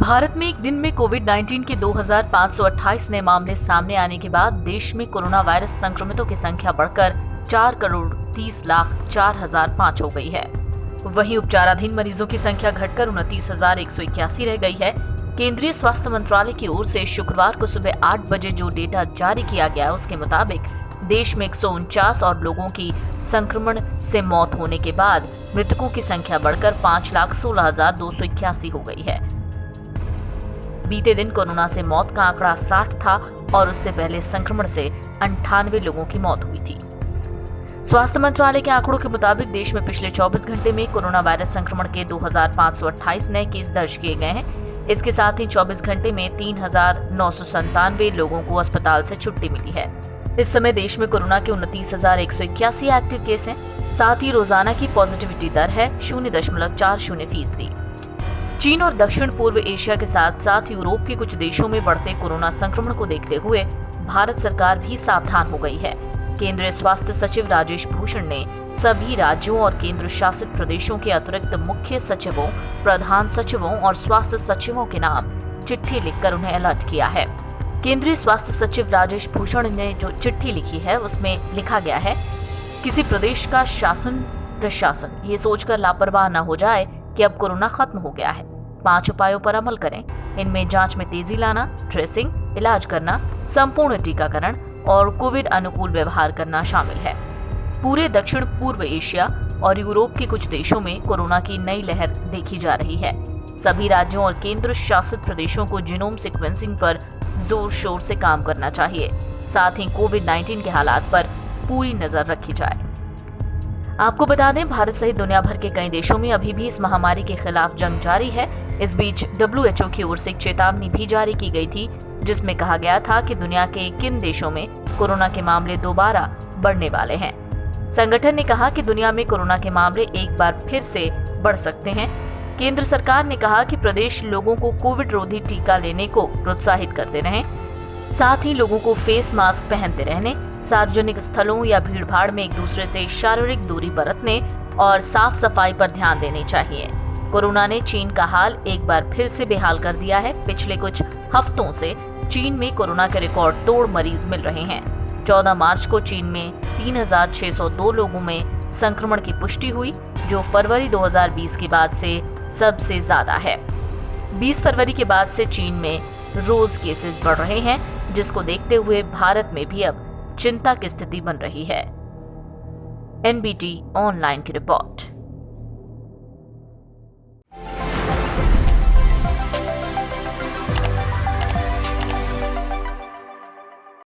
भारत में एक दिन में कोविड-19 के 2528 नए मामले सामने आने के बाद देश में कोरोना वायरस संक्रमितों की संख्या बढ़कर 4,30,04,005 हो गई है। वहीं उपचाराधीन मरीजों की संख्या घटकर 29,181 रह गई है। केंद्रीय स्वास्थ्य मंत्रालय की ओर से शुक्रवार को सुबह 8 बजे जो डेटा जारी किया गया उसके मुताबिक देश में 149 और लोगों की संक्रमण से मौत होने के बाद मृतकों की संख्या बढ़कर 5,16,281 हो गई है। बीते दिन कोरोना से मौत का आंकड़ा 60 था और उससे पहले संक्रमण से 98 लोगों की मौत हुई थी। स्वास्थ्य मंत्रालय के आंकड़ों के मुताबिक देश में पिछले 24 घंटे में कोरोना वायरस संक्रमण के 2,528 नए केस दर्ज किए गए हैं। इसके साथ ही 24 घंटे में 3,997 लोगों को अस्पताल से छुट्टी मिली है। इस समय देश में कोरोना के 29,181 एक्टिव केस हैं। साथ ही रोजाना की पॉजिटिविटी दर है 0.40%। चीन और दक्षिण पूर्व एशिया के साथ साथ यूरोप के कुछ देशों में बढ़ते कोरोना संक्रमण को देखते हुए भारत सरकार भी सावधान हो गई है। केंद्रीय स्वास्थ्य सचिव राजेश भूषण ने सभी राज्यों और केंद्र शासित प्रदेशों के अतिरिक्त मुख्य सचिवों, प्रधान सचिवों और स्वास्थ्य सचिवों के नाम चिट्ठी लिखकर उन्हें अलर्ट किया है। केंद्रीय स्वास्थ्य सचिव राजेश भूषण ने जो चिट्ठी लिखी है उसमें लिखा गया है, किसी प्रदेश का शासन प्रशासन ये सोचकर लापरवाह न हो जाए कि अब कोरोना खत्म हो गया है। 5 उपायों पर अमल करें। इनमें जांच में तेजी लाना, ट्रेसिंग, इलाज करना, संपूर्ण टीकाकरण और कोविड अनुकूल व्यवहार करना शामिल है। पूरे दक्षिण पूर्व एशिया और यूरोप के कुछ देशों में कोरोना की नई लहर देखी जा रही है। सभी राज्यों और केंद्र शासित प्रदेशों को जीनोम सीक्वेंसिंग पर जोर शोर से काम करना चाहिए। साथ ही कोविड-19 के हालात पर पूरी नजर रखी जाए। आपको बता दें, भारत सहित दुनिया भर के कई देशों में अभी भी इस महामारी के खिलाफ जंग जारी है। इस बीच WHO की ओर से एक चेतावनी भी जारी की गई थी, जिसमें कहा गया था कि दुनिया के किन देशों में कोरोना के मामले दोबारा बढ़ने वाले हैं। संगठन ने कहा कि दुनिया में कोरोना के मामले एक बार फिर से बढ़ सकते हैं। केंद्र सरकार ने कहा कि प्रदेश लोगों को कोविड रोधी टीका लेने को प्रोत्साहित करते रहें। साथ ही लोगों को फेस मास्क पहनते रहने, सार्वजनिक स्थलों या भीड़भाड़ में एक दूसरे से शारीरिक दूरी बरतने और साफ सफाई पर ध्यान देनी चाहिए। कोरोना ने चीन का हाल एक बार फिर से बेहाल कर दिया है। पिछले कुछ हफ्तों से चीन में कोरोना के रिकॉर्ड तोड़ मरीज मिल रहे हैं। 14 मार्च को चीन में 3,602 लोगों में संक्रमण की पुष्टि हुई, जो फरवरी 2020 के बाद से सबसे ज्यादा है। 20 फरवरी के बाद से चीन में रोज केसेस बढ़ रहे हैं, जिसको देखते हुए भारत में भी अब चिंता की स्थिति बन रही है। NBT ऑनलाइन की रिपोर्ट।